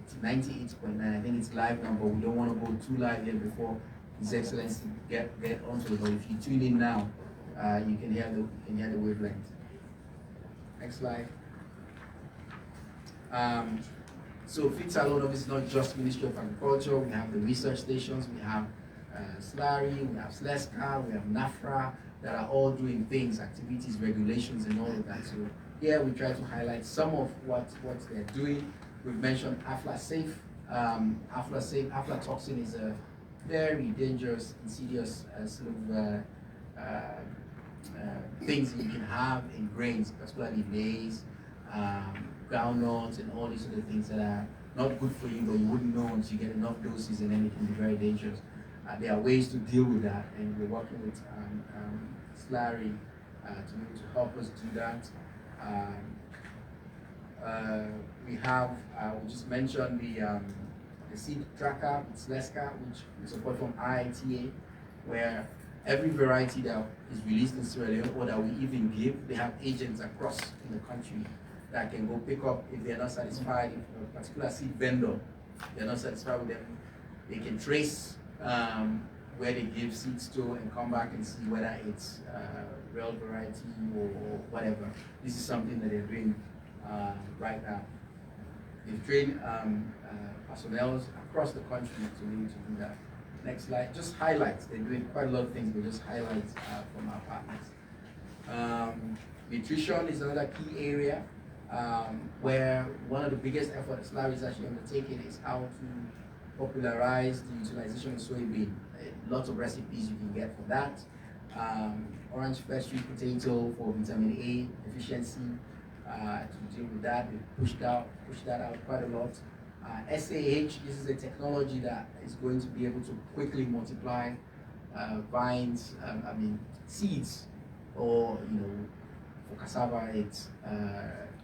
Speaker 6: It's 98.9. I think it's live now, but we don't want to go too live yet before His Excellency get onto it. But if you tune in now, you can hear the wavelength. Next slide. So Feed Salone obviously is not just Ministry of Agriculture. We have the research stations. We have SLARI. We have SLESCA. We have NAFRA that are all doing things, activities, regulations, and all of that. So here we try to highlight some of what they're doing. We've mentioned aflasafe. Aflatoxin is a very dangerous, insidious sort of things that you can have in grains, particularly maize, groundnuts, and all these other things that are not good for you, but you wouldn't know until you get enough doses, and then it can be very dangerous. There are ways to deal with that, and we're working with SLARI to be able to help us do that. We have, we just mentioned the seed tracker with SLESCA, which we support from IITA, where every variety that is released in Sierra Leone or that we even give, they have agents across in the country that can go pick up if they're not satisfied, if a particular seed vendor, they're not satisfied with them, they can trace where they give seeds to and come back and see whether it's real variety or whatever. This is something that they're doing right now. They've trained personnel across the country to be able to do that. Next slide, just highlights. They're doing quite a lot of things, but just highlights from our partners. Nutrition is another key area where one of the biggest efforts Larry is actually undertaking is how to popularize the utilization of soybean. Lots of recipes you can get for that. Orange fresh sweet potato for vitamin A deficiency. To deal with that, we pushed that out quite a lot. SAH, this is a technology that is going to be able to quickly multiply vines, seeds, or for cassava it's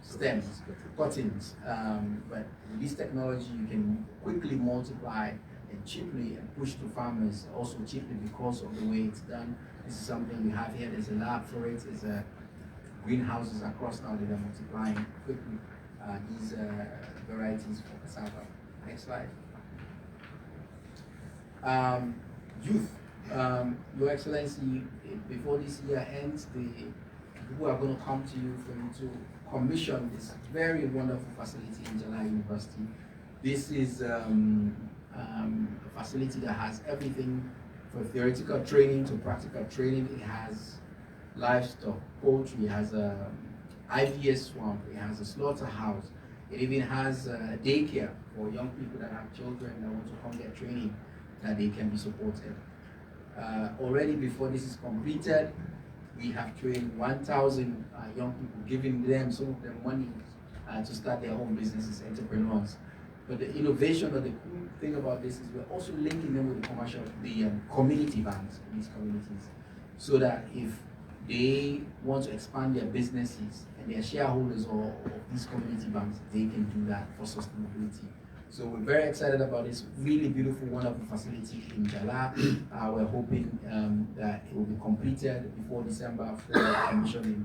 Speaker 6: stems, cuttings. But with this technology, you can quickly multiply and cheaply and push to farmers, also cheaply because of the way it's done. This is something we have here. There's a lab for it. There's greenhouses across now that are multiplying quickly these varieties for cassava. Next slide. Youth, Your Excellency, before this year ends, the people are going to come to you for you to commission this very wonderful facility in Jala University. This is a facility that has everything for theoretical training to practical training. It has livestock, poultry, it has a IVS swamp, it has a slaughterhouse, it even has a daycare for young people that have children that want to come get training, that they can be supported. Already before this is completed, we have trained 1,000 young people, giving them some of their money to start their own businesses, entrepreneurs. But the innovation or the cool thing about this is we're also linking them with the community banks in these communities, so that if they want to expand their businesses and their shareholders or these community banks, they can do that for sustainability. So we're very excited about this really beautiful, wonderful facility in Jala. We're hoping that it will be completed before December for commissioning.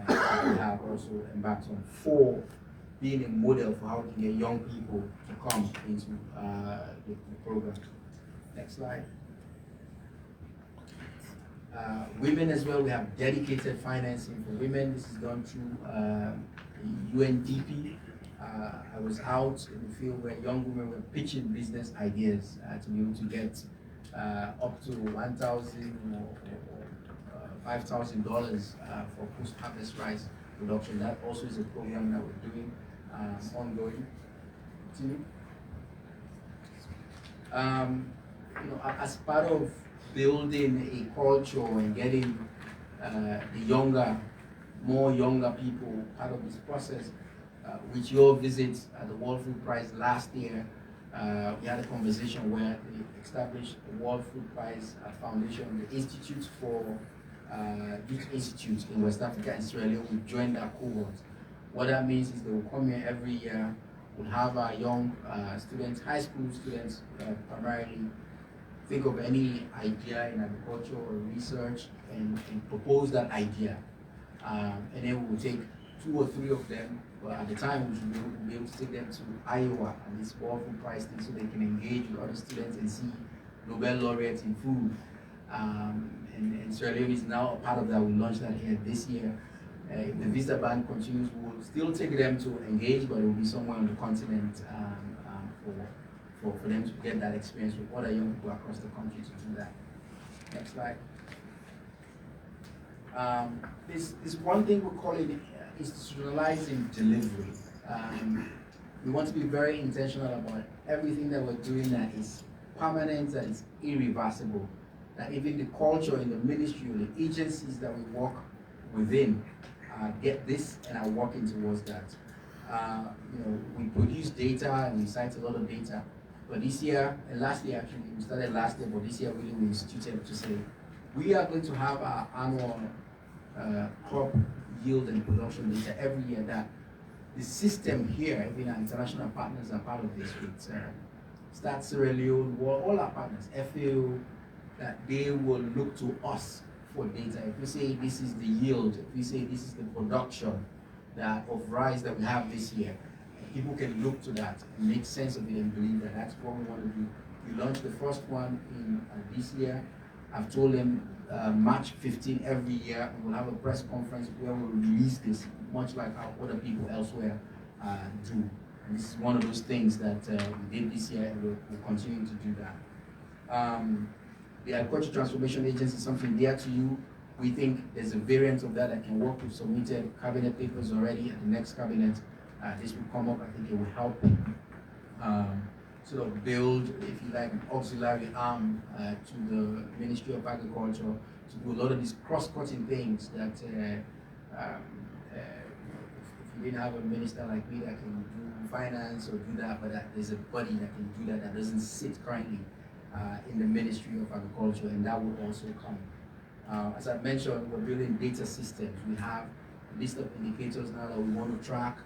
Speaker 6: We have also embarked on 4 being a model for how we can get young people to come into the program. Next slide. Women as well, we have dedicated financing for women. This is done through UNDP. I was out in the field where young women were pitching business ideas to be able to get up to $1,000 or $5,000 for post-harvest rice production. That also is a program that we're doing ongoing. Continue. As part of building a culture and getting more younger people part of this process, with your visit at the World Food Prize last year, we had a conversation where they established the World Food Prize Foundation, the Institute for Youth Institute in West Africa and Sierra Leone. We joined that cohort. What that means is they will come here every year. We'll have our young students, high school students primarily, think of any idea in agriculture or research and propose that idea. And then we'll take 2 or 3 of them, but at the time we should be able to take them to Iowa and this World Food Prize thing so they can engage with other students and see Nobel laureates in food. And Sierra Leone is now a part of that. We launched that here this year. If the visa ban continues, we'll still take them to engage, but it will be somewhere on the continent for them to get that experience with other young people across the country to do that. Next slide. This one thing we call it institutionalizing delivery. We want to be very intentional about everything that we're doing that is permanent, that is irreversible, that even the culture in the ministry or the agencies that we work within get this and are working towards that. We produce data and we cite a lot of data, but this year and last year actually, we started last year, but this year really we instituted to say we are going to have our annual crop yield and production data every year. That the system here, even our international partners are part of this with Start Sierra Leone, all our partners, FAO, that they will look to us for data. If we say this is the yield, if we say this is the production of rice that we have this year, people can look to that and make sense of it and believe that that's what we want to do. We launched the first one in this year. I've told them March 15 every year, and we'll have a press conference where we'll release this, much like how other people elsewhere do. And this is one of those things that we did this year, and we'll continue to do that. The Agriculture Transformation Agency is something dear to you. We think there's a variant of that can work. We've submitted cabinet papers already. At the next cabinet, this will come up. I think it will help sort of build, if you like, an auxiliary arm to the Ministry of Agriculture to do a lot of these cross-cutting things that if you didn't have a minister like me that can do finance or do that, but that there's a body that can do that doesn't sit currently in the Ministry of Agriculture, and that will also come. As I mentioned, we're building data systems. We have a list of indicators now that we want to track.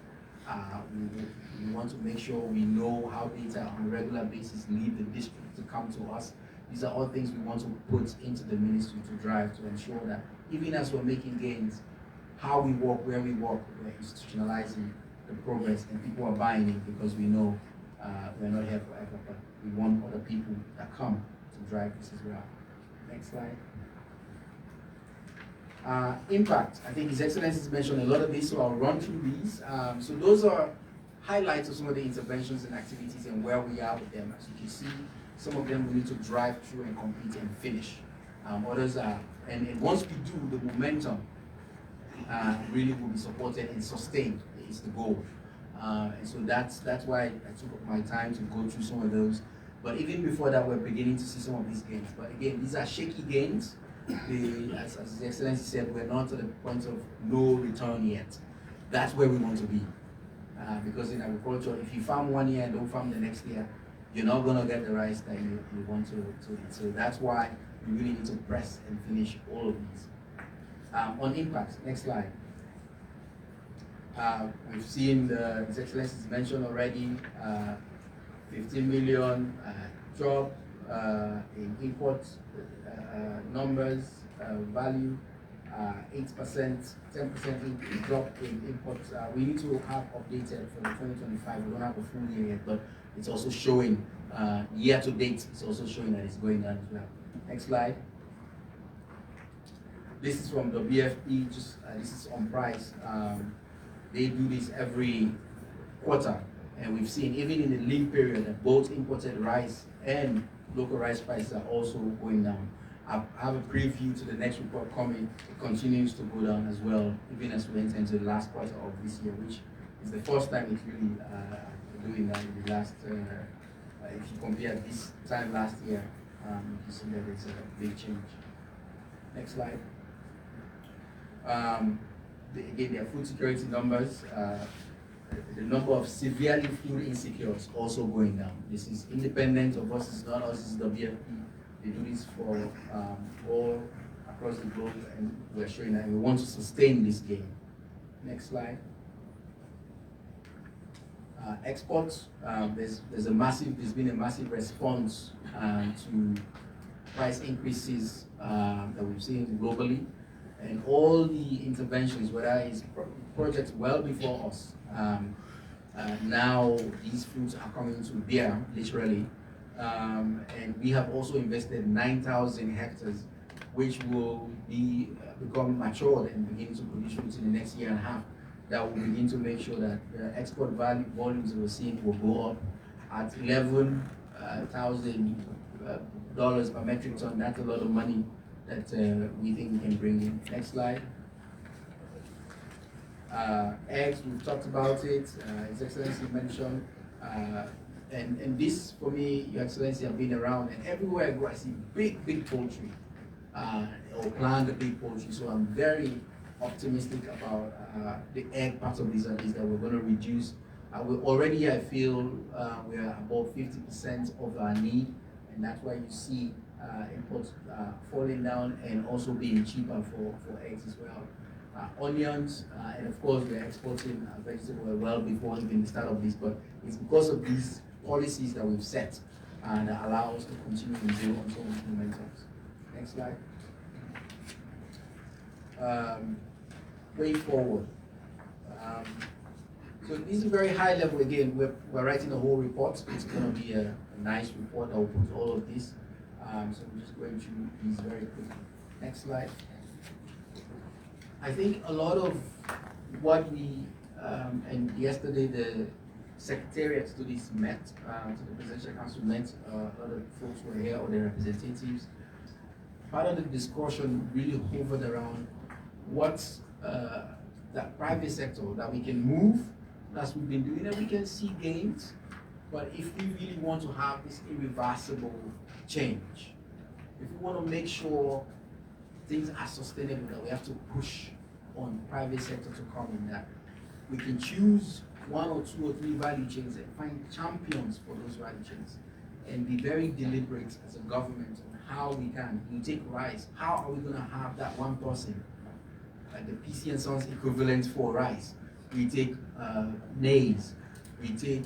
Speaker 6: We want to make sure we know how data on a regular basis leave the district to come to us. These are all things we want to put into the ministry to drive to ensure that even as we're making gains, how we work, where we work, we're institutionalizing the progress, and people are buying it because we know we're not here forever, but we want other people that come to drive this as well. Next slide. Impact. I think His Excellency has mentioned a lot of this, so I'll run through these. So those are highlights of some of the interventions and activities and where we are with them. As you can see, some of them we need to drive through and complete and finish. Others are, and once we do, the momentum really will be supported and sustained is the goal. And so that's why I took up my time to go through some of those. But even before that, we're beginning to see some of these gains. But again, these are shaky gains. As His Excellency said, we're not at the point of no return yet. That's where we want to be. Because in agriculture, if you farm 1 year and don't farm the next year, you're not going to get the rice that you want to eat. So that's why we really need to press and finish all of these. On impact, next slide. We've seen His Excellency mentioned already 15 million drop in import numbers, value, 8%, 10% drop in imports. We need to have updated for 2025. We don't have a full year yet, but it's also showing year to date. It's also showing that it's going down as well. Next slide. This is from the BFP. Just this is on price. They do this every quarter, and we've seen even in the lean period that both imported rice and local rice prices are also going down. I have a preview to the next report coming. It continues to go down as well, even as we enter into the last quarter of this year, which is the first time it's really doing that in the last. If you compare this time last year, you see that it's a big change. Next slide. Again, their food security numbers. The number of severely food insecure is also going down. This is independent of us, it's not us, it's the WFP. They do this for all across the globe, and we're showing that we want to sustain this gain. Next slide. Exports. There's been a massive response to price increases that we've seen globally, and all the interventions, whether it's projects well before us. Now these fruits are coming to bear, literally, and we have also invested 9,000 hectares, which will become matured and begin to produce fruits in the next year and a half. That will begin to make sure that the export volumes that we're seeing will go up at $11,000 per metric ton. That's a lot of money that we think we can bring in. Next slide. Eggs, we've talked about it. His Excellency mentioned, and this for me, Your Excellency, have been around, and everywhere I go, I see big poultry, or planned a big poultry. So I'm very optimistic about the egg part of this, that we're going to reduce. Already, I feel we are above 50% of our need, and that's why you see imports falling down and also being cheaper for eggs as well. Onions, and of course we're exporting vegetable well before even the start of this, but it's because of these policies that we've set that allow us to continue to build on some of these momentums. Next slide. Way forward. So this is very high level again. We're writing a whole report. It's going to be a nice report that will put all of this. So we're just going through these very quickly. Next slide. I think a lot of what we, and yesterday the secretariat to this met, to the Presidential Council met, a lot of folks were here, or their representatives. Part of the discussion really hovered around what's that private sector that we can move, as we've been doing, and we can see gains. But if we really want to have this irreversible change, if we want to make sure things are sustainable, that we have to push on private sector to come in, that we can choose 1 or 2 or 3 value chains and find champions for those value chains and be very deliberate as a government on how we can. You take rice, how are we going to have that one person, like the PC and Sons equivalent for rice? We take maize, we take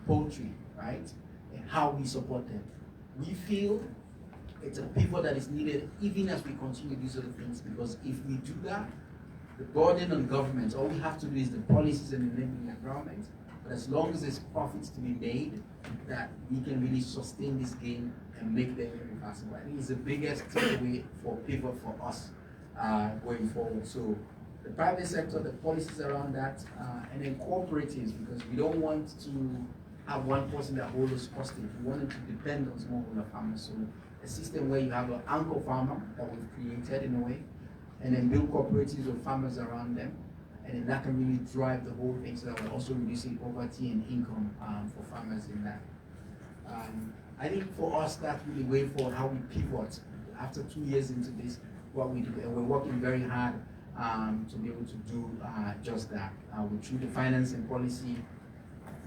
Speaker 6: poultry, right? And how we support them. We feel it's a pivot that is needed even as we continue these other things, because if we do that, the burden on government, all we have to do is the policies and enabling environment. But as long as there's profits to be made, that we can really sustain this game and make them irreversible. I think it's the biggest takeaway for pivot for us going forward. So the private sector, the policies around that, and then cooperatives, because we don't want to have one person that holds us hostage. We want them to depend on smallholder farmers. So a system where you have an anchor farmer that we've created in a way, and then build cooperatives of farmers around them, and then that can really drive the whole thing, so that we're also reducing poverty and income for farmers in that. I think for us, that's really way forward, how we pivot after 2 years into this, what we do, and we're working very hard to be able to do just that. Through the finance and policy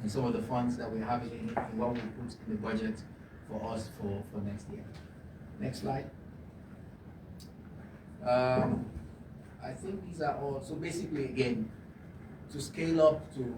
Speaker 6: and some of the funds that we're having in what we put in the budget for us for next year. Next slide. I think these are all, so basically again, to scale up, to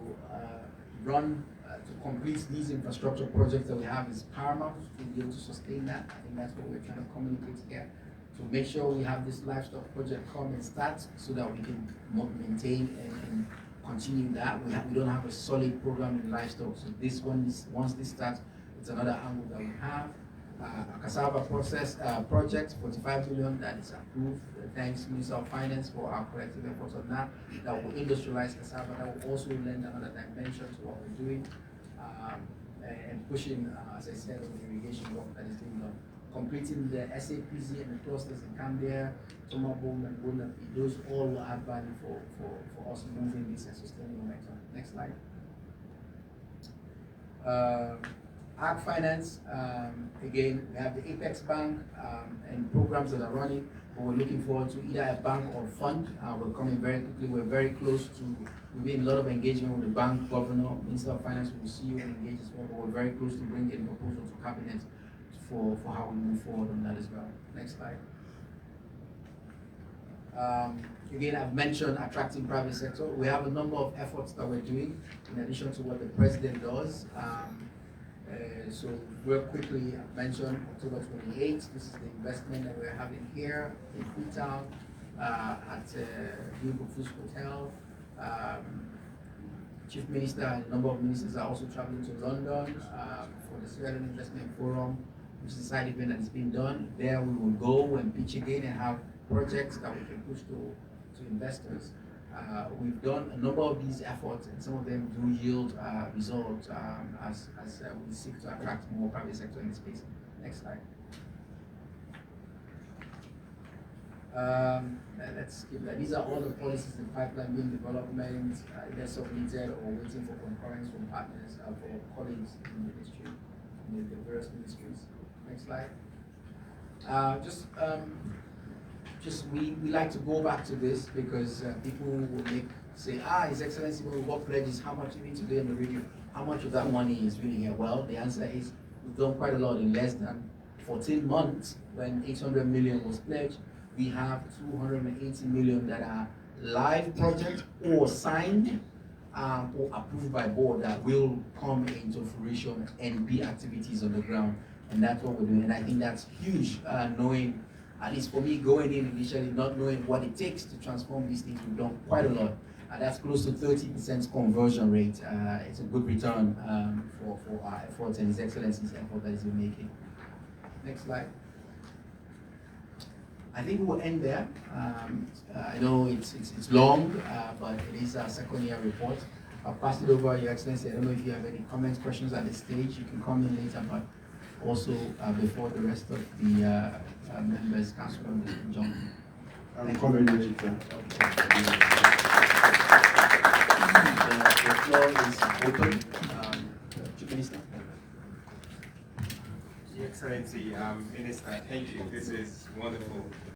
Speaker 6: run, to complete these infrastructure projects that we have is paramount to be able to sustain that. I think that's what we're trying to communicate here. To make sure we have this livestock project come and start so that we can maintain and continue that. We don't have a solid program in livestock, so this one is, once this starts, it's another angle that we have. A cassava process project, 45 million, that is approved. Thanks Minister of Finance for our collective efforts on that. That will industrialize cassava. That will also lend another dimension to what we're doing, and pushing, as I said, on the irrigation work that is being done. Completing the SAPZ and the clusters in Cambia, Tomabom and Bonafi, those all will add value for us moving this and sustaining momentum. Next slide. Ag finance, again, we have the Apex Bank and programs that are running, but we're looking forward to either a bank or fund. We're coming very quickly. We're very close to, we've been in a lot of engagement with the bank governor, Minister of Finance will see you and engage as well, but we're very close to bringing a proposal to cabinet for how we move forward on that as well. Next slide. Again, I've mentioned attracting private sector. We have a number of efforts that we're doing in addition to what the president does. So real quickly, I've mentioned October 28th. This is the investment that we're having here in Freetown at Hugo Foods Hotel. Chief Minister and a number of ministers are also traveling to London for the Sierra Leone Investment Forum, which is a side event that is being done. There we will go and pitch again and have projects that we can push to investors. We've done a number of these efforts, and some of them do yield results as we seek to attract more private sector in the space. Next slide. Let's skip that. These are all the policies in pipeline being development, either submitted or waiting for concurrence from partners, for colleagues in the ministry, in the various ministries. Next slide. We like to go back to this because people will say, His Excellency, what pledges, how much you need to do in the region, how much of that money is really here? Well, the answer is we've done quite a lot in less than 14 months. When 800 million was pledged, we have 280 million that are live projects or signed or approved by board that will come into fruition and be activities on the ground. And that's what we're doing. And I think that's huge, knowing, at least for me, going in initially, not knowing what it takes to transform these things. We've done quite a lot. That's close to 30% conversion rate. It's a good return for our efforts and His Excellency's effort that he's been making. Next slide. I think we'll end there. I know it's long, but it is our second year report. I'll pass it over, Your Excellency. I don't know if you have any comments, questions at this stage. You can come in later, but also before the rest of the members, Councilor John.
Speaker 7: I'm coming later.
Speaker 6: The floor is open. Chief Minister.
Speaker 8: Your Excellency, Minister, thank you. This is wonderful.